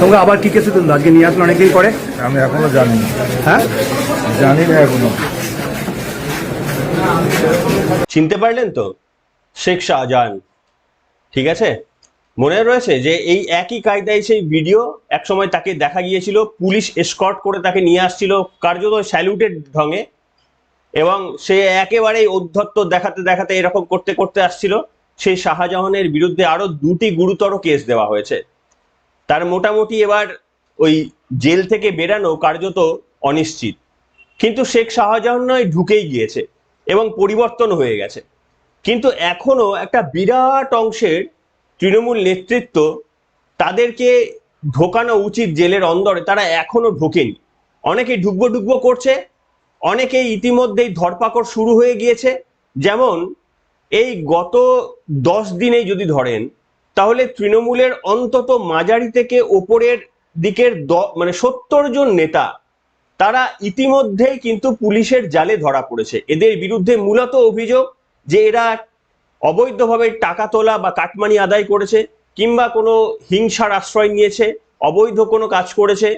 তোমরা আবার কি কেসে তুললো আজকে নিয়ে আসলো অনেকেই করে? আমি এখনো জানি না। হ্যাঁ, জানি না এখনো। চিনতে পারলেন তো? শেখ শাহজাহান, ঠিক আছে? মনে রয়েছে যে এই একই কায়দায় সেই ভিডিও একসময় তাকে দেখা গিয়েছিল, পুলিশ এসকর্ট করে তাকে নিয়ে আসছিল কার্যত স্যালুটেড ঢঙে, এবং সে একেবারেই ঔদ্ধত্য দেখাতে দেখাতে এরকম করতে করতে আসছিল। সেই শাহজাহানের বিরুদ্ধে আরো 2টি গুরুতর কেস দেওয়া হয়েছে। তার মোটামুটি এবার ওই জেল থেকে বেরানো কার্যত অনিশ্চিত, কিন্তু শেখ শাহজাহান নয় ঢুকেই গিয়েছে এবং পরিবর্তন হয়ে গেছে। কিন্তু এখনো একটা বিরাট অংশের তৃণমূল নেতৃত্ব, তাদেরকে ঢোকানো উচিত জেলের অন্দরে, তারা এখনো ঢোকেনি। অনেকে ঢুকবো ঢুকবো করছে, অনেকেই ইতিমধ্যেই ধরপাকড় শুরু হয়ে গিয়েছে। যেমন এই গত 10 দিনেই যদি ধরেন, তাহলে তৃণমূলের অন্তত মাঝারি থেকে ওপরের দিকের 70 জন নেতা, তারা ইতিমধ্যেই কিন্তু পুলিশের জালে ধরা পড়েছে। এদের বিরুদ্ধে মূলত অভিযোগ যে এরা অবৈধভাবে টাকা তোলা বা কাটমানি আদায় করেছে, কিংবা কোনো হিংসার আশ্রয় নিয়েছে, অবৈধ কোনো কাজ করেছে,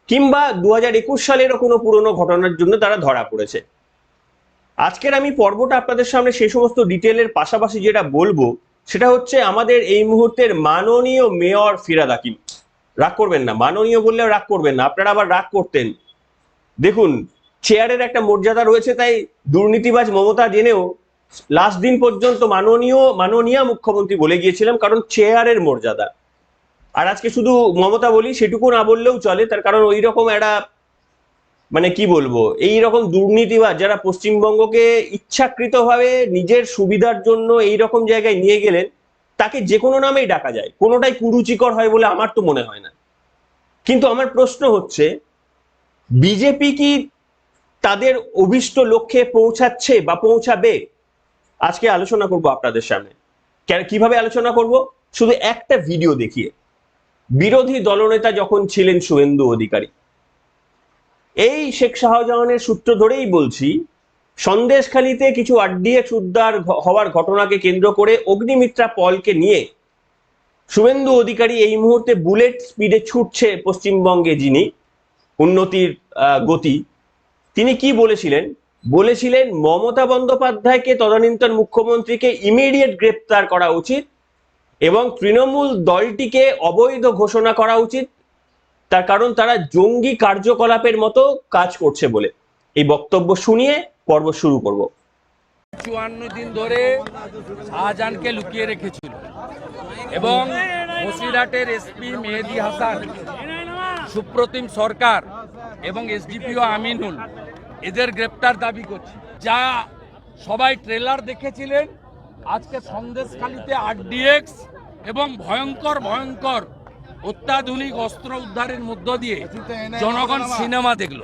কিংবা 2021 সালেরও কোনো পুরনো ঘটনার জন্য তারা ধরা পড়েছে। আজকের আমি পর্বটা আপনাদের সামনে সেই সমস্ত ডিটেলের পাশাপাশি যেটা বলবো সেটা হচ্ছে আমাদের এই মুহূর্তের মাননীয় মেয়র ফিরহাদ হাকিম। রাগ করবেন না, মাননীয় বললেও রাগ করবেন না, আপনারা আবার রাগ করতেন। দেখুন, চেয়ারের একটা মর্যাদা রয়েছে, তাই দুর্নীতিবাজ মমতা জেনেও লাস্ট দিন পর্যন্ত মাননীয় মুখ্যমন্ত্রী বলে গিয়েছিলাম, কারণ চেয়ারের মর্যাদা। আর আজকে শুধু মমতা বলি সেটুকু না বললেও চলে, তার কারণ ওই রকম একটা কি বলবো, এই রকম দুর্নীতিবাজ যারা পশ্চিমবঙ্গকে ইচ্ছাকৃতভাবে নিজের সুবিধার জন্য এই রকম জায়গায় নিয়ে গেলেন, তাকে যে কোনো নামেই ডাকা যায়, কোনোটাই কুরুচিকর হয় বলে আমার তো মনে হয় না। কিন্তু আমার প্রশ্ন হচ্ছে, বিজেপি কি তাদের অভিষ্ট লক্ষ্যে পৌঁছাচ্ছে বা পৌঁছাবে? আজকে আলোচনা করব আপনাদের সামনে। কিভাবে আলোচনা করব? শুধু একটা ভিডিও দেখিয়ে। বিরোধী দলনেতা যখন ছিলেন শুভেন্দু অধিকারী, এই শেখ শাহজাহানের সূত্র ধরেই বলছি, সন্দেশখালীতে কিছু আরডিএক্স উদ্ধার হওয়ার ঘটনাকে কেন্দ্র করে অগ্নিমিত্রা পলকে নিয়ে শুভেন্দু অধিকারী এই মুহূর্তে বুলেট স্পিডে ছুটছে পশ্চিমবঙ্গে, যিনি উন্নতির গতি। তিনি কি বলেছিলেন মমতা বন্দ্যোপাধ্যায়কে, তদানীন্তন মুখ্যমন্ত্রীকে ইমিডিয়েট গ্রেপ্তার করা উচিত এবং তৃণমূল দলটিকে অবৈধ ঘোষণা করা উচিত, তার কারণ তারা জঙ্গি কার্যকলাপের মতো কাজ করছে বলে। এই বক্তব্য শুনিয়ে পর্ব শুরু করব। 54 দিন ধরে শাহজাহানকে লুকিয়ে রেখেছিল এবং বসিরহাটের এসপি মেহেদি হাসান, সুপ্রতিম সরকার এবং এসডিপিও আমিনুল এদের গ্রেপ্তার দাবি করছে। যা সবাই ট্রেলার দেখেছিলেন, আজকে সন্দেশখালীতে আরডিএক্স এবং ভয়ঙ্কর ভয়ঙ্কর অত্যাধুনিক অস্ত্র উদ্ধারের মধ্য দিয়ে জনগণ সিনেমা দেখল।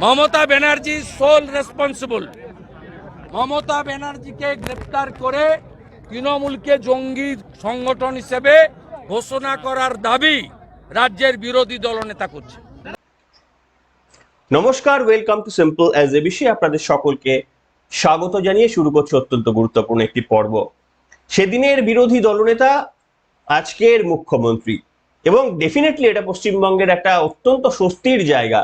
Mamata Banerjee sole responsible. মমতা ব্যানার্জিকে গ্রেপ্তার করে তৃণমূলকে জঙ্গি সংগঠন হিসেবে ঘোষণা করার দাবি রাজ্যের বিরোধী দলনেতা করছে। নমস্কার, welcome to simple as ABC. আপনাদের সকলকে স্বাগত জানিয়ে শুরু করছে অত্যন্ত গুরুত্বপূর্ণ একটি পর্ব। সেদিনের বিরোধী দলনেতা আজকের মুখ্যমন্ত্রী, এবং ডেফিনেটলি এটা পশ্চিমবঙ্গের একটা অত্যন্ত স্বস্তির জায়গা।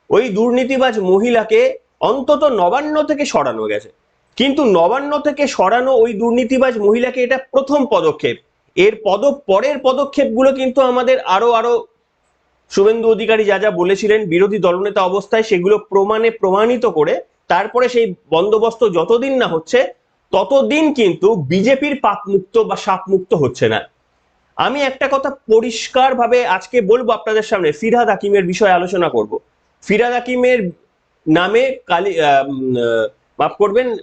ওই দুর্নীতিবাজ মহিলাকে অন্তত নবান্ন থেকে সরানো গেছে, কিন্তু নবান্ন থেকে সরানো ওই দুর্নীতিবাজ মহিলাকে এটা প্রথম পদক্ষেপ। এর পরের পদক্ষেপগুলো কিন্তু আমাদের আরো শুভেন্দু অধিকারী যা যা বলেছিলেন বিরোধী দলনেতা অবস্থায়, সেগুলো প্রমাণিত করে তারপরে সেই বন্দোবস্ত যতদিন না হচ্ছে ততদিন কিন্তু বিজেপির পাপমুক্ত বা সাপমুক্ত হচ্ছে না। আমি একটা কথা পরিষ্কার ভাবে আজকে বলবো আপনাদের সামনে, ফিরহাদ হাকিমের বিষয়ে আলোচনা করব। ফিরহাদ হাকিমের নামে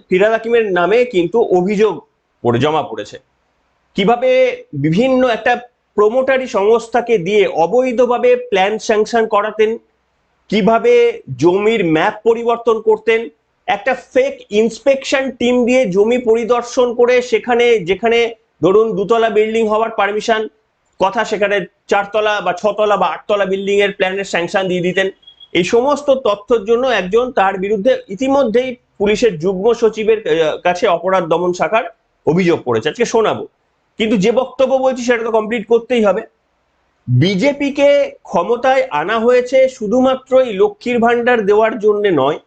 ফিরহাদ হাকিমের নামে কিন্তু অভিযোগ জমা পড়েছে। কিভাবে বিভিন্ন একটা প্রমোটারি সংস্থাকে দিয়ে অবৈধভাবে প্ল্যান স্যাংশন করাতেন, কিভাবে জমির ম্যাপ পরিবর্তন করতেন, একটা ফেক ইন্সপেকশন টিম দিয়ে জমি পরিদর্শন করে সেখানে যেখানে ধরুন 2তলা বিল্ডিং হওয়ার পারমিশন কথা, সেখানে 4তলা বা 6তলা বা 8তলা বিল্ডিং এর প্ল্যানের স্যাংশন দিয়ে দিতেন। এই সমস্ত তথ্যের জন্য একজন তার বিরুদ্ধে ইতিমধ্যেই পুলিশের যুগ্ম সচিবের কাছে অপরাধ দমন শাখার অভিযোগ পড়েছে। আজকে শোনাবো কিন্তু যে বক্তব্য বলছি সেটা তো কমপ্লিট করতেই হবে। বিজেপিকে ক্ষমতায় আনা হয়েছে শুধুমাত্রই লক্ষ্মীর ভান্ডার দেওয়ার জন্য নয়,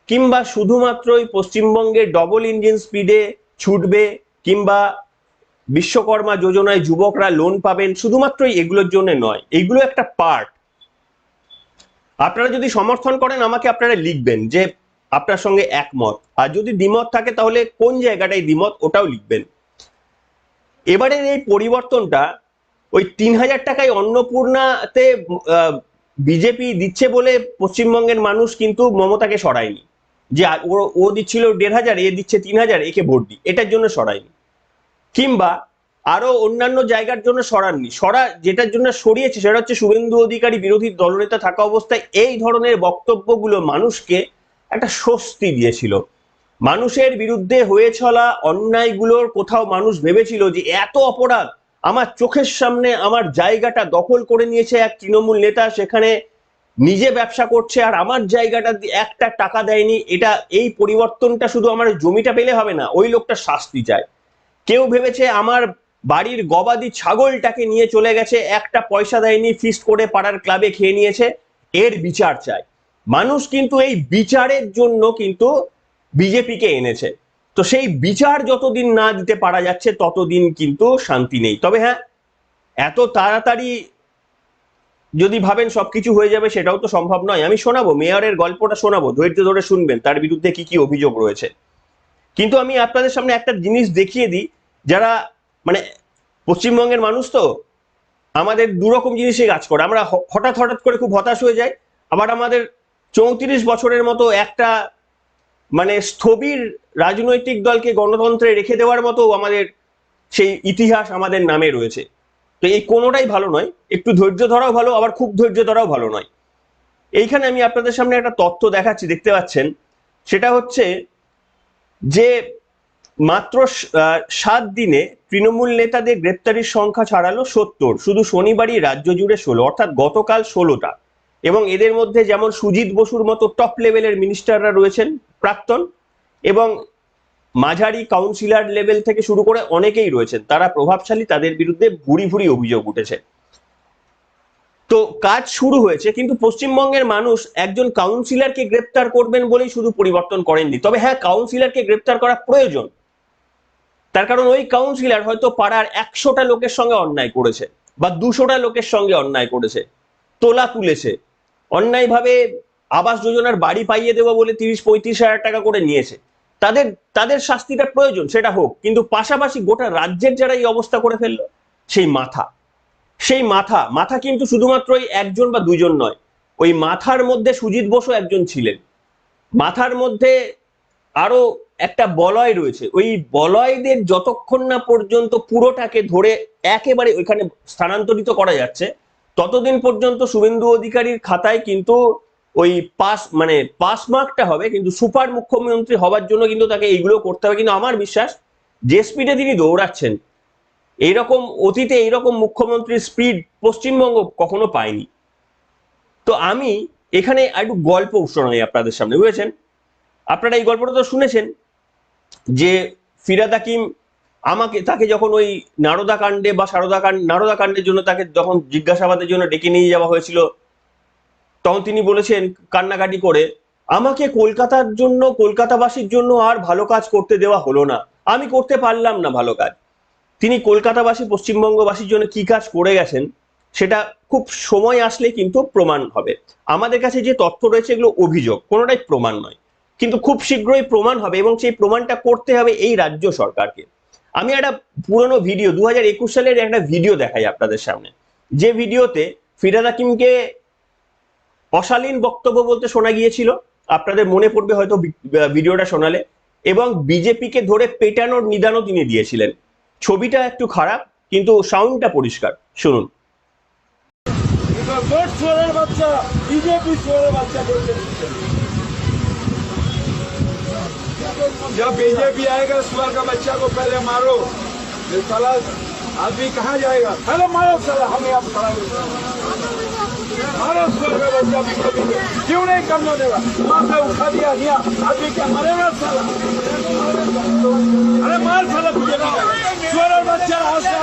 কিংবা শুধুমাত্রই পশ্চিমবঙ্গে ডবল ইঞ্জিন স্পিডে ছুটবে, কিংবা বিশ্বকর্মা যোজনায় যুবকরা লোন পাবেন, শুধুমাত্রই এগুলোর জন্য নয়। এইগুলো একটা পার্ট। আপনারা যদি সমর্থন করেন আমাকে আপনারা লিখবেন যে আপনার সঙ্গে একমত, আর যদি দ্বিমত থাকে তাহলে কোন জায়গাটায় দ্বিমত ওটাও লিখবেন। এবারের এই পরিবর্তনটা ওই 3000 টাকায় অন্নপূর্ণাতে বিজেপি দিচ্ছে বলে পশ্চিমবঙ্গের মানুষ কিন্তু মমতাকে সরায়নি, যে ও দিচ্ছিল 1500, এ দিচ্ছে 3000, একে ভোট দিই, এটার জন্য সরায়নি। কিংবা আরো অন্যান্য জায়গার জন্য সরাননি। যেটার জন্য সরিয়েছে সেটা হচ্ছে শুভেন্দু অধিকারী বিরোধী দলনেতা থাকা অবস্থায় এই ধরনের বক্তব্যগুলো মানুষকে একটা স্বস্তি দিয়েছিল। মানুষের বিরুদ্ধে হয়ে চলা অন্যায়গুলোর কোথাও মানুষ ভেবেছিল যে এত অপরাধ, আমার চোখের সামনে আমার জায়গাটা দখল করে নিয়েছে এক তৃণমূল নেতা, সেখানে নিজে ব্যবসা করছে আর আমার জায়গাটা একটা টাকা দেয়নি। এই পরিবর্তনটা শুধু আমার জমিটা পেলে হবে না, ওই লোকটা শাস্তি চায়। কেউ ভেবেছে আমার বাড়ির গবাদি ছাগলটাকে নিয়ে চলে গেছে, একটা পয়সা দেয়নি, ফিস্ট করে পাড়ার ক্লাবে খেয়ে নিয়েছে, এর বিচার চায়। মানুষ কিন্তু এই বিচারের জন্য কিন্তু বিজেপিকে এনেছে। তো সেই বিচার যতদিন না দিতে পারা যাচ্ছে ততদিন কিন্তু শান্তি নেই। তবে হ্যাঁ, এত তাড়াতাড়ি যদি ভাবেন সবকিছু হয়ে যাবে সেটাও তো সম্ভব নয়। আমি শোনাবো, মেয়রের গল্পটা শোনাবো, ধৈর্য ধরে শুনবেন তার বিরুদ্ধে কি কি অভিযোগ রয়েছে। কিন্তু আমি আপনাদের সামনে একটা জিনিস দেখিয়ে দিই, যারা মানে পশ্চিমবঙ্গের মানুষ তো আমাদের দুরকম জিনিসই কাজ করে। আমরা হঠাৎ করে খুব হতাশ হয়ে যাই, আবার আমাদের 34 বছরের মতো একটা মানে স্থবির রাজনৈতিক দলকে গণতন্ত্রে রেখে দেওয়ার মতো আমাদের সেই ইতিহাস আমাদের নামে রয়েছে। তো এই কোনোটাই ভালো নয়। একটু ধৈর্য ধরাও ভালো, আবার খুব ধৈর্য ধরাও ভালো নয়। এইখানে আমি আপনাদের সামনে একটা তথ্য দেখাচ্ছি, দেখতে পাচ্ছেন। সেটা হচ্ছে যে মাত্র 7 দিনে তৃণমূল নেতাদের গ্রেপ্তারির সংখ্যা ছাড়ালো 70, শুধু শনিবারই রাজ্য জুড়ে 16, অর্থাৎ গতকাল 16টা। এবং এদের মধ্যে যেমন সুজিত বসুর মতো টপ লেভেলের মিনিস্টাররা রয়েছেন, প্রাক্তন, এবং মাঝারি কাউন্সিলর লেভেল থেকে শুরু করে অনেকেই রয়েছেন, তারা প্রভাবশালী, তাদের বিরুদ্ধে ভুরি ভুরি অভিযোগ উঠেছে। তো কাজ শুরু হয়েছে, কিন্তু পশ্চিমবঙ্গের মানুষ একজন কাউন্সিলরকে গ্রেপ্তার করবেন বলেই শুধু পরিবর্তন করেননি। তবে হ্যাঁ, কাউন্সিলরকে গ্রেপ্তার করা প্রয়োজন, তার কারণ ওই কাউন্সিলর হয়তো পাড়ার 100টা লোকের সঙ্গে অন্যায় করেছে বা 200টা লোকের সঙ্গে অন্যায় করেছে, তোলা তুলেছে, অন্যায়ভাবে আবাস যোজনার বাড়ি পাইয়ে দেবো বলে 30-35 হাজার টাকা করে নিয়েছে। তাদের শাস্তিটা প্রয়োজন, সেটা হোক। কিন্তু পাশাপাশি গোটা রাজ্যের যারা এই অবস্থা করে ফেললো, সেই মাথা কিন্তু শুধুমাত্র ওই একজন বা দুজন নয়, ওই মাথার মধ্যে সুজিত বসু একজন ছিলেন। মাথার মধ্যে আরো একটা বলয় রয়েছে। ওই বলয়দের যতক্ষণ না পর্যন্ত পুরোটাকে ধরে একেবারে ওইখানে স্থানান্তরিত করা যাচ্ছে, ততদিন পর্যন্ত শুভেন্দু অধিকারীর খাতায় কিন্তু ওই পাস মার্কটা হবে, কিন্তু সুপার মুখ্যমন্ত্রী হবার জন্য কিন্তু তাকে এইগুলো করতে হবে। কিন্তু আমার বিশ্বাস, যে স্পিডে তিনি দৌড়াচ্ছেন, এইরকম অতীতে এইরকম মুখ্যমন্ত্রীর স্পিড পশ্চিমবঙ্গ কখনো পায়নি। তো আমি এখানে একটু গল্প শোনাই আপনাদের সামনে, বুঝেছেন? আপনারা এই গল্পটা তো শুনেছেন যে ফিরহাদ হাকিম তাকে যখন ওই নারদা কাণ্ডে বা নারদা কাণ্ডের জন্য তাকে যখন জিজ্ঞাসাবাদের জন্য ডেকে নিয়ে যাওয়া হয়েছিল, তখন তিনি বলেছেন কান্নাকাটি করে, আমাকে কলকাতাবাসীর জন্য আর ভালো কাজ করতে দেওয়া হলো না, আমি করতে পারলাম না ভালো কাজ। তিনি কলকাতাবাসী, পশ্চিমবঙ্গবাসীর জন্য কি কাজ করে গেছেন সেটা খুব সময় আসলে কিন্তু প্রমাণ হবে। আমাদের কাছে যে তথ্য রয়েছে এগুলো অভিযোগ, কোনোটাই প্রমাণ নয়, কিন্তু খুব শীঘ্রই প্রমাণ হবে, এবং সেই প্রমাণটা করতে হবে এই রাজ্য সরকারকে। আমি একটা পুরনো ভিডিও, 2021 সালের একটা ভিডিও দেখাই আপনাদের সামনে, যে ভিডিওতে ফিরহাদ হাকিমকে অশালীন বক্তব্য বলতে শোনা গিয়েছিল। আপনাদের মনে পড়বে হয়তো ভিডিওটা শোনালে, এবং বিজেপিকে ধরে পেটানোর নিদানও তিনি দিয়েছিলেন। ছবিটা একটু খারাপ, কিন্তু সাউন্ডটা পরিষ্কার, শুনুন। जब बीजेपी आएगा सुअर का बच्चा को पहले मारो, साला आदमी कहाँ जाएगा? पहले मारो साला, हमें आप खड़ा मारो स्वर्ग का बच्चा बिल्कुल क्यों नहीं करने देगा वहां से उठा दिया आदमी क्या मरेगा साला अरे मार साला तुझे ना स्वर्ग बच्चा हाथ से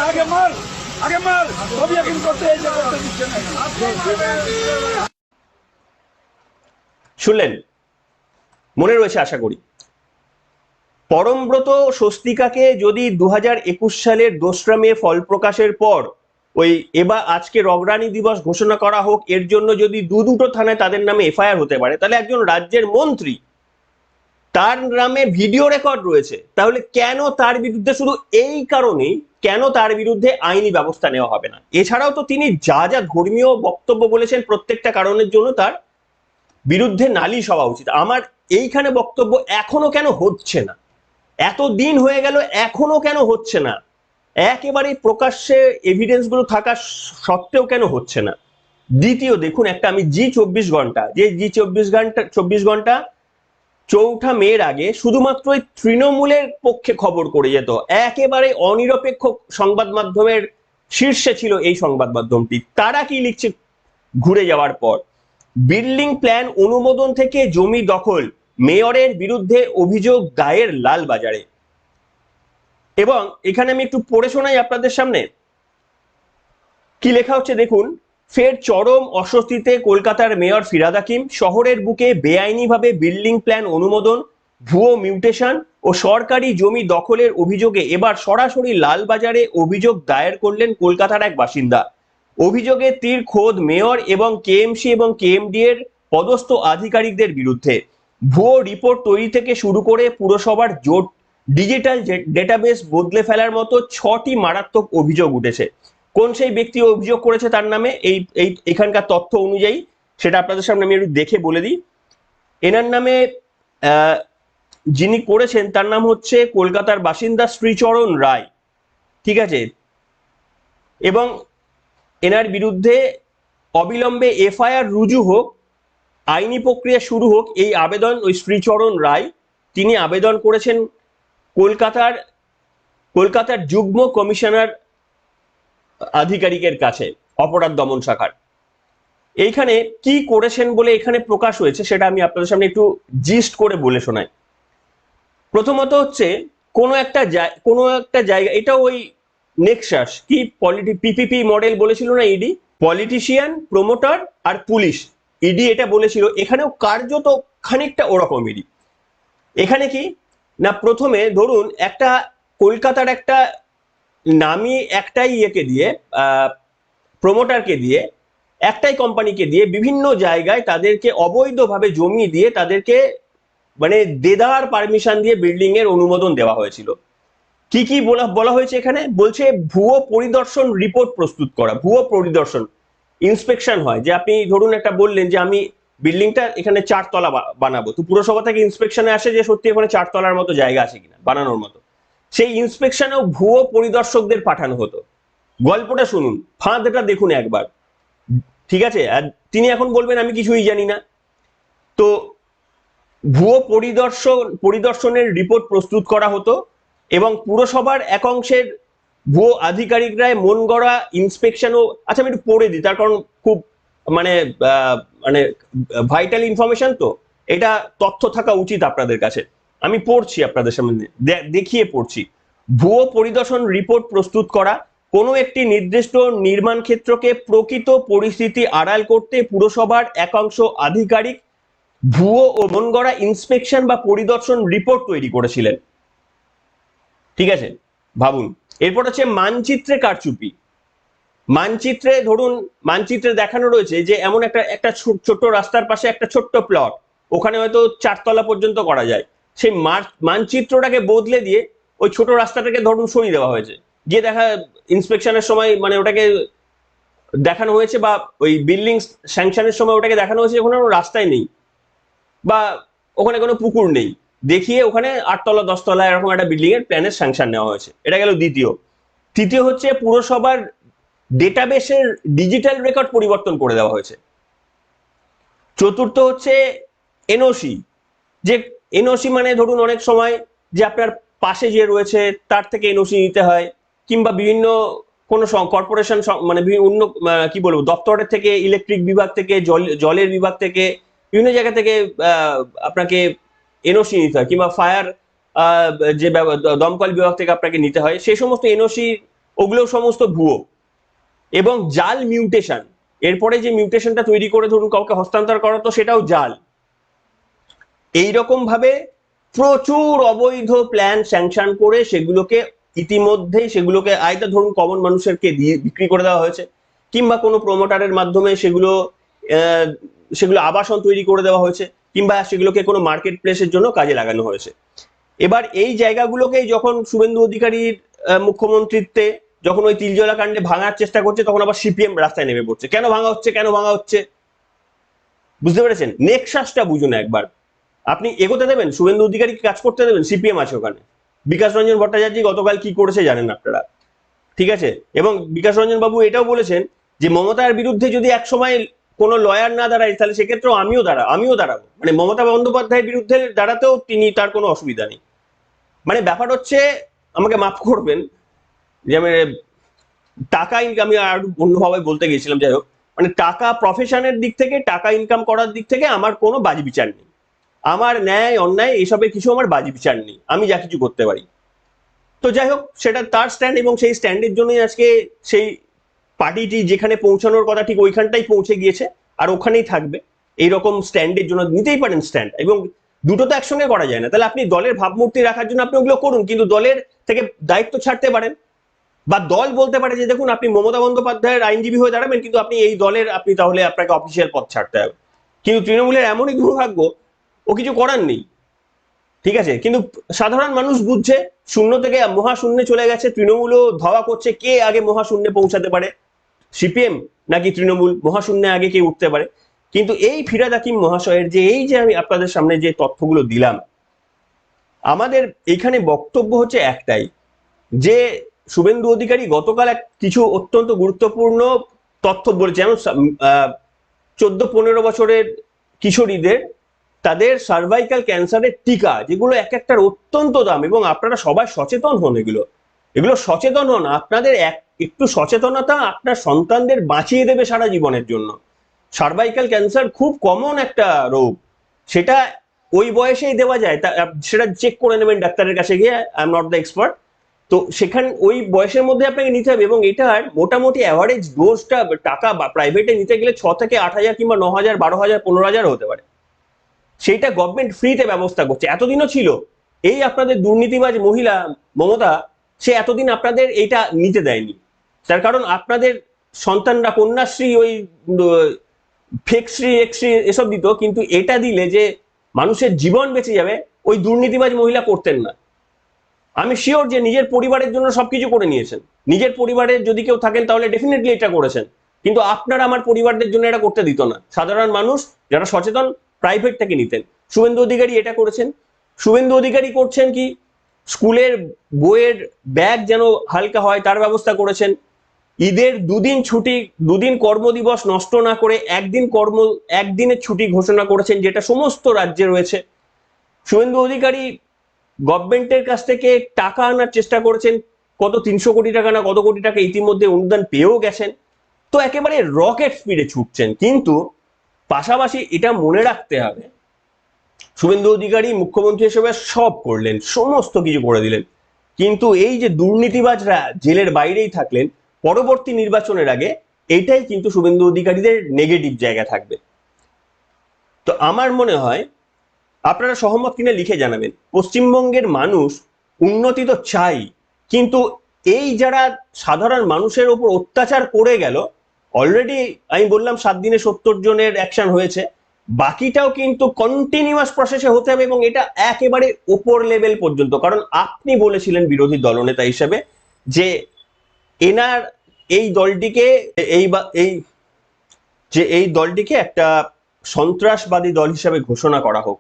आगे मार अभी यकीन करते हैं শুনলেন, মনে রয়েছে আশা করি। পরমব্রত স্বস্তিকাকে যদি 2021 সালের 2রা মে ফল প্রকাশের পর ওই এবার আজকে রগরানি দিবস ঘোষণা করা হোক, এর জন্য যদি দুটো থানায় তাদের নামে এফআইআর হতে পারে, তাহলে একজন রাজ্যের মন্ত্রী, তার নামে ভিডিও রেকর্ড রয়েছে, তাহলে কেন তার বিরুদ্ধে, শুধু এই কারণেই কেন তার বিরুদ্ধে আইনি ব্যবস্থা নেওয়া হবে না? এছাড়াও তো তিনি যা ধর্মীয় বক্তব্য বলেছেন, প্রত্যেকটা কারণের জন্য তার বিরুদ্ধে নালিশ হওয়া উচিত। আমার এইখানে বক্তব্য এখনো কেন হচ্ছে না, এত দিন হয়ে গেল এখনো কেন হচ্ছে না, একেবারে প্রকাশ্যে এভিডেন্স গুলো থাকা সত্ত্বেও কেন হচ্ছে না? দ্বিতীয় দেখুন, একটা আমি জি 24 ঘন্টা 4ঠা মের আগে শুধুমাত্র তৃণমূলের পক্ষে খবর করে যেত, একেবারে অনিরপেক্ষ সংবাদ মাধ্যমের শীর্ষে ছিল এই সংবাদ মাধ্যমটি। তারা কি লিখছে ঘুরে যাওয়ার পর? বিল্ডিং প্ল্যান অনুমোদন থেকে জমি দখল, মেয়রের বিরুদ্ধে অভিযোগ দায়ের লালবাজারে। এবং এখানে আমি একটু পড়ে শোনাই আপনাদের সামনে কি লেখা হচ্ছে, দেখুন। ফের চরম অস্বস্তিতে কলকাতার মেয়র ফিরহাদ হাকিম। শহরের বুকে বেআইনিভাবে বিল্ডিং প্ল্যান অনুমোদন, ভুয়ো মিউটেশন ও সরকারি জমি দখলের অভিযোগে এবার সরাসরি লালবাজারে অভিযোগ দায়ের করলেন কলকাতার এক বাসিন্দা। অভিযোগে তীর খোদ মেয়র এবং কেএমসি এবং কেএমডি এর পদস্থ আধিকারিকদের বিরুদ্ধে। ভুয়ো রিপোর্ট তৈরি থেকে শুরু করে পুরসভার জোট ডিজিটাল ডেটাবেস বদলে ফেলার মতো 6টি মারাত্মক অভিযোগ উঠেছে। কোন সেই ব্যক্তি অভিযোগ করেছে তার নামে, এখানকার তথ্য অনুযায়ী সেটা আপনাদের সামনে আমি একটু দেখে বলে দিই। এনার নামে যিনি করেছেন তার নাম হচ্ছে কলকাতার বাসিন্দা শ্রীচরণ রায়, ঠিক আছে। এবং এনার বিরুদ্ধে অবিলম্বে এফআইআর রুজু হোক, আইনি প্রক্রিয়া শুরু হোক, এই আবেদন ওই শ্রীচরণ রায় তিনি আবেদন করেছেন কলকাতার যুগ্ম কমিশনার আধিকারিকের কাছে, অপরাধ দমন শাখার। এইখানে কি করেছেন বলে এখানে প্রকাশ হয়েছে সেটা আমি আপনাদের সামনে একটু জিস্ট করে বলে শোনাই। প্রথমত হচ্ছে কোনো একটা জায়গা, এটা ওই নেক্সাস কি পিপিপি মডেল বলেছিল না ইডি, পলিটিশিয়ান, প্রমোটার আর পুলিশ, ইডি এটা বলেছিল, এখানেও কার্যত খানিকটা ওরকমই। এখানে কি না, প্রথমে ধরুন একটা কলকাতার একটা নামি একটাই ইয়েকে দিয়ে, প্রমোটারকে দিয়ে, একটাই কোম্পানিকে দিয়ে বিভিন্ন জায়গায় তাদেরকে অবৈধভাবে জমি দিয়ে তাদেরকে মানে দেদার পারমিশন দিয়ে বিল্ডিং এর অনুমোদন দেওয়া হয়েছিল। কি কি বলা হয়েছে এখানে? বলছে ভুয়ো পরিদর্শন রিপোর্ট প্রস্তুত করা। ভুয়ো পরিদর্শন, ইন্সপেকশন হয়, যে আপনি ধরুন একটা বললেন যে আমি বিল্ডিংটা এখানে 4 তলা বানাবো, তো পুরসভা থেকে ইন্সপেকশনে আসে যে সত্যি এখানে 4 তলার মতো জায়গা আছে কিনা বানানোর মতো। সেই ইন্সপেকশনেও ভুয়ো পরিদর্শকদের পাঠানো হতো। গল্পটা শুনুন, ফাঁদটা দেখুন একবার, ঠিক আছে। আর তিনি এখন বলবেন আমি কিছুই জানি না। তো ভুয়ো পরিদর্শনের রিপোর্ট প্রস্তুত করা হতো এবং পুরসভার একাংশের ভুয়ো আধিকারিকরা মন গড়া ইন্সপেকশনও, আচ্ছা আমি একটু পড়ে দিই, তার কারণ খুব মানে ভাইটাল ইনফরমেশন, তো এটা তথ্য থাকা উচিত আপনাদের কাছে। আমি পড়ছি আপনাদের সামনে, দেখিয়ে পড়ছি। ভুয়ো পরিদর্শন রিপোর্ট প্রস্তুত করা, কোনো একটি নির্দিষ্ট নির্মাণ ক্ষেত্রকে প্রকৃত পরিস্থিতি আড়াল করতে পুরসভার একাংশ আধিকারিক ভুয়ো ও মন গড়া ইন্সপেকশন বা পরিদর্শন রিপোর্ট তৈরি করেছিলেন, ঠিক আছে। ভাবুন, এরপর হচ্ছে মানচিত্রে কারচুপি। মানচিত্রে ধরুন, মানচিত্রে দেখানো রয়েছে যে এমন একটা ছোট্ট রাস্তার পাশে একটা ছোট্ট প্লট, ওখানে হয়তো 4 তলা পর্যন্ত করা যায়, সেই মানচিত্রটাকে বদলে দিয়ে ওই ছোট রাস্তাটাকে ধরুন সরিয়ে দেওয়া হয়েছে। গিয়ে দেখা ইন্সপেকশনের সময় মানে ওটাকে দেখানো হয়েছে, বা ওই বিল্ডিং স্যাংশনের সময় ওটাকে দেখানো হয়েছে ওখানে কোনো রাস্তায় নেই বা ওখানে কোনো পুকুর নেই, দেখিয়ে ওখানে 8 তলা 10 তলা এরকম একটা বিল্ডিং এর প্ল্যানের স্যাংশন নেওয়া হয়েছে। এটা গেল দ্বিতীয়। তৃতীয় হচ্ছে পুরসভার ডেটাবেসের ডিজিটাল রেকর্ড পরিবর্তন করে দেওয়া হয়েছে। চতুর্থ হচ্ছে এনওসি, যে এনওসি মানে ধরুন অনেক সময় যে আপনার পাশে যে রয়েছে তার থেকে এনওসি নিতে হয়, কিংবা বিভিন্ন কোনো কর্পোরেশন মানে অন্য কি বলবো দপ্তরের থেকে, ইলেকট্রিক বিভাগ থেকে, জলের বিভাগ থেকে, বিভিন্ন জায়গা থেকে আপনাকে এনওসি নিতে হয়, কিংবা ফায়ার যে দমকল বিভাগ থেকে আপনাকে নিতে হয়, সেই সমস্ত এনওসি ওগুলো সমস্ত ভুয়ো এবং জাল মিউটেশন। এরপরে যে মিউটেশনটা তৈরি করে ধরুন কাউকে হস্তান্তর করা, তো সেটাও জাল। এইরকম ভাবে প্রচুর অবৈধ প্ল্যান স্যাংশন করে সেগুলোকে ইতিমধ্যেই সেগুলোকে আয়দা ধরুন কমন মানুষেরকে দিয়ে বিক্রি করে দেওয়া হয়েছে, কিংবা কোনো প্রমোটারের মাধ্যমে সেগুলো আবাসন তৈরি করে দেওয়া হয়েছে, কিংবা সেগুলোকে কোনো মার্কেট প্লেসের জন্য কাজে লাগানো হয়েছে। এবার এই জায়গাগুলোকেই যখন শুভেন্দু অধিকারীর মুখ্যমন্ত্রীত্বে যখন ওই তিলজলা কাণ্ডে ভাঙার চেষ্টা করছে, তখন আবার সিপিএম রাস্তায় নেমে পড়ছে। কেন ভাঙা হচ্ছে বুঝতে পেরেছেন? নেক্সাসটা বুঝুন একবার। আপনি এগোতে দেবেন? শুভেন্দু অধিকারীকে কাজ করতে দেবেন? সিপিএম আছে ওখানে। বিকাশ রঞ্জন ভট্টাচার্য গতকাল কি করেছে জানেন আপনারা, ঠিক আছে? এবং বিকাশ রঞ্জন বাবু এটাও বলেছেন যে মমতার বিরুদ্ধে যদি একসময় কোনো লয়ার না দাঁড়ায়, তাহলে সেক্ষেত্রেও আমিও দাঁড়াবো। মানে মমতা বন্দ্যোপাধ্যায়ের বিরুদ্ধে দাঁড়াতেও তার কোনো অসুবিধা নেই। মানে ব্যাপার হচ্ছে, আমাকে মাফ করবেন যে আমি টাকা ইনকাম, আমি আর অন্যভাবে বলতে গেছিলাম, যাই হোক, মানে টাকা প্রফেশনের দিক থেকে, টাকা ইনকাম করার দিক থেকে আমার কোনো বাজি বিচার নেই। আমার ন্যায় অন্যায় এসবের কিছু আমার বাজি বিচার নেই, আমি যা কিছু করতে পারি। তো যাই হোক, সেটা তার স্ট্যান্ড, এবং সেই স্ট্যান্ডের জন্যই আজকে সেই পার্টিটি যেখানে পৌঁছানোর কথা ঠিক ওইখানটাই পৌঁছে গিয়েছে, আর ওখানেই থাকবে। এইরকম স্ট্যান্ডের জন্য নিতেই পারেন স্ট্যান্ড, এবং দুটো তো একসঙ্গে করা যায় না। তাহলে আপনি দলের ভাবমূর্তি রাখার জন্য আপনি ওগুলো করুন, কিন্তু দলের থেকে দায়িত্ব ছাড়তে পারেন, বা দল বলতে পারে যে দেখুন আপনি মমতা বন্দ্যোপাধ্যায়ের আইনজীবী হয়ে দাঁড়াবেন, কিন্তু আপনি এই দলের তাহলে আপনাকে অফিসিয়াল পদ ছাড়তে হবে। কিন্তু তৃণমূলের এমনই দুর্ভাগ্য, ও কিছু করার নেই, ঠিক আছে? কিন্তু সাধারণ মানুষ বুঝছে, শূন্য থেকে মহাশূন্যে চলে গেছে, তৃণমূলও ধাওয়া করছে কে আগে মহাশূন্যে পৌঁছাতে পারে, সিপিএম নাকি তৃণমূল, মহাশূন্যে আগে কে উঠতে পারে। কিন্তু এই ফিরাদ হাকিম মহাশয়ের যে আমি আপনাদের সামনে যে তথ্যগুলো দিলাম, আমাদের এখানে বক্তব্য হচ্ছে একটাই, যে শুভেন্দু অধিকারী গতকাল কিছু অত্যন্ত গুরুত্বপূর্ণ তথ্য বলেছে, যেমন 14-15 বছরের কিশোরীদের তাদের সার্ভাইকাল ক্যান্সারের টিকা, যেগুলো এক একটার অত্যন্ত দাম, এবং আপনারা সবাই সচেতন হন, এগুলো সচেতন হন। আপনাদের একটু সচেতনতা আপনার সন্তানদের বাঁচিয়ে দেবে সারা জীবনের জন্য। সার্ভাইকাল ক্যান্সার খুব কমন একটা রোগ, সেটা ওই বয়সেই দেওয়া যায়, সেটা চেক করে নেবেন ডাক্তারের কাছে গিয়ে, I am not the expert. তো সেখানে ওই বয়সের মধ্যে আপনাকে নিতে হবে, এবং এটার মোটামুটি অ্যাভারেজ ডোজটা টাকা প্রাইভেটে নিতে গেলে 6 থেকে 8,000 কিংবা 9,000, 12,000, 15,000 হতে পারে। সেইটা গভর্নমেন্ট ফ্রিতে ব্যবস্থা করছে, এতদিনও ছিল। এই আপনাদের দুর্নীতিবাজ মহিলা মমতা, সে এতদিন আপনাদের এইটা নিতে দেয়নি, তার কারণ আপনাদের সন্তানরা কন্যাশ্রী, ওই ফেকশ্রী, এক্সশ্রী এসব দিত, কিন্তু এটা দিলে যে মানুষের জীবন বেঁচে যাবে, ওই দুর্নীতিবাজ মহিলা করতেন না। আমি শিওর যে নিজের পরিবারের জন্য সবকিছু করে নিয়েছেন, নিজের পরিবারের যদি কেউ থাকেন তাহলে ডেফিনেটলি এটা করেছেন, কিন্তু আপনার আমার পরিবারদের জন্য এটা করতে দিত না। সাধারণ মানুষ যারা সচেতন প্রাইভেট থেকে নিতেন। শুভেন্দু অধিকারী এটা করেছেন। শুভেন্দু অধিকারী করছেন কি, স্কুলের বইয়ের ব্যাগ যেন হালকা হয় তার ব্যবস্থা করেছেন। ঈদের 2 দিন ছুটি, 2 দিন কর্মদিবস নষ্ট না করে একদিনের ছুটি ঘোষণা করেছেন, যেটা সমস্ত রাজ্যে রয়েছে। শুভেন্দু অধিকারী গভর্নমেন্টের কাছ থেকে টাকা আনার চেষ্টা করেছেন, কত 300 কোটি টাকা না কত কোটি টাকা ইতিমধ্যে অনুদান পেয়েও গেছেন। তো একেবারে রকেট স্পিডে ছুটছেন। কিন্তু পাশাপাশি এটা মনে রাখতে হবে, শুভেন্দু অধিকারী মুখ্যমন্ত্রী হিসেবে সব করলেন, সমস্ত কিছু করে দিলেন, কিন্তু এই যে দুর্নীতিবাজরা জেলের বাইরেই থাকলেন, পরবর্তী নির্বাচনের আগে এটাই কিন্তু শুভেন্দু অধিকারীদের নেগেটিভ জায়গা থাকবে। তো আমার মনে হয় আপনারা সহমত কিনা লিখে জানাবেন। পশ্চিমবঙ্গের মানুষ উন্নতি তো চাই, কিন্তু এই যারা সাধারণ মানুষের ওপর অত্যাচার করে গেল, অলরেডি আমি বললাম 7 দিনে 70 জনের অ্যাকশন হয়েছে, বাকিটাও কিন্তু কন্টিনিউয়াস প্রসেসে হতে হবে, এবং এটা একেবারে উপর লেভেল পর্যন্ত। কারণ আপনি বলেছিলেন বিরোধী দলনেতা হিসেবে যে এনার এই দলটিকে একটা সন্ত্রাসবাদী দল হিসেবে ঘোষণা করা হোক,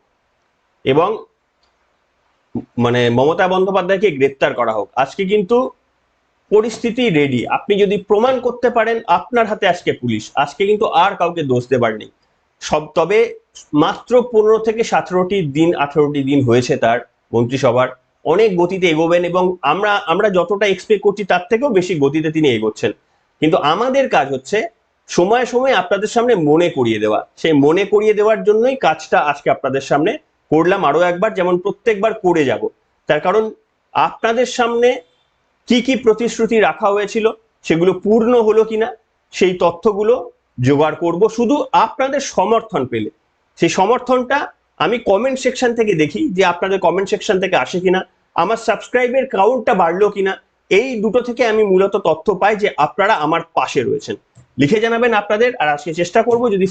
এবং মানে মমতা বন্দ্যোপাধ্যায়কে গ্রেপ্তার করা হোক। আজকে কিন্তু পরিস্থিতি রেডি, আপনি যদি প্রমাণ করতে পারেন, আপনার হাতে আজকে পুলিশ, আজকে কিন্তু আর কাউকে দোষ দেবার নেই। তবে মাত্র 15 থেকে 17টি দিন, 18টি দিন হয়েছে তার মন্ত্রিসভার, অনেক গতিতে এগোবেন এবং আমরা যতটা এক্সপেক্ট করছি তার থেকেও বেশি গতিতে তিনি এগোচ্ছেন। কিন্তু আমাদের কাজ হচ্ছে সময়ে সময়ে আপনাদের সামনে মনে করিয়ে দেওয়া। সেই মনে করিয়ে দেওয়ার জন্যই কাজটা আজকে আপনাদের সামনে করলাম আরো একবার, যেমন প্রত্যেকবার করে যাব। তার কারণ আপনাদের সামনে কি কি প্রতিশ্রুতি রাখা হয়েছিল সেগুলো পূর্ণ হলো কিনা সেই তথ্যগুলো জোগাড় করব শুধু আপনাদের সমর্থন পেলে। সেই সমর্থনটা আমি কমেন্ট সেকশন থেকে দেখি যে আপনাদের কমেন্ট সেকশন থেকে আসে কিনা, আমার সাবস্ক্রাইবের কাউন্টটা বাড়লো কিনা, এই দুটো থেকে আমি মূলত তথ্য পাই যে আপনারা আমার পাশে রয়েছেন। লিখে জানাবেন আপনাদের। আর আজকে চেষ্টা করব যদি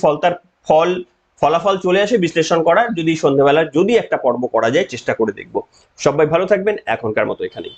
ফলাফল চলে আসে বিশ্লেষণ করার, যদি সন্ধ্যাবেলার যদি একটা পর্ব করা যায় চেষ্টা করে দেখব। সবাই ভালো থাকবেন, এখনকার মতো এখানেই।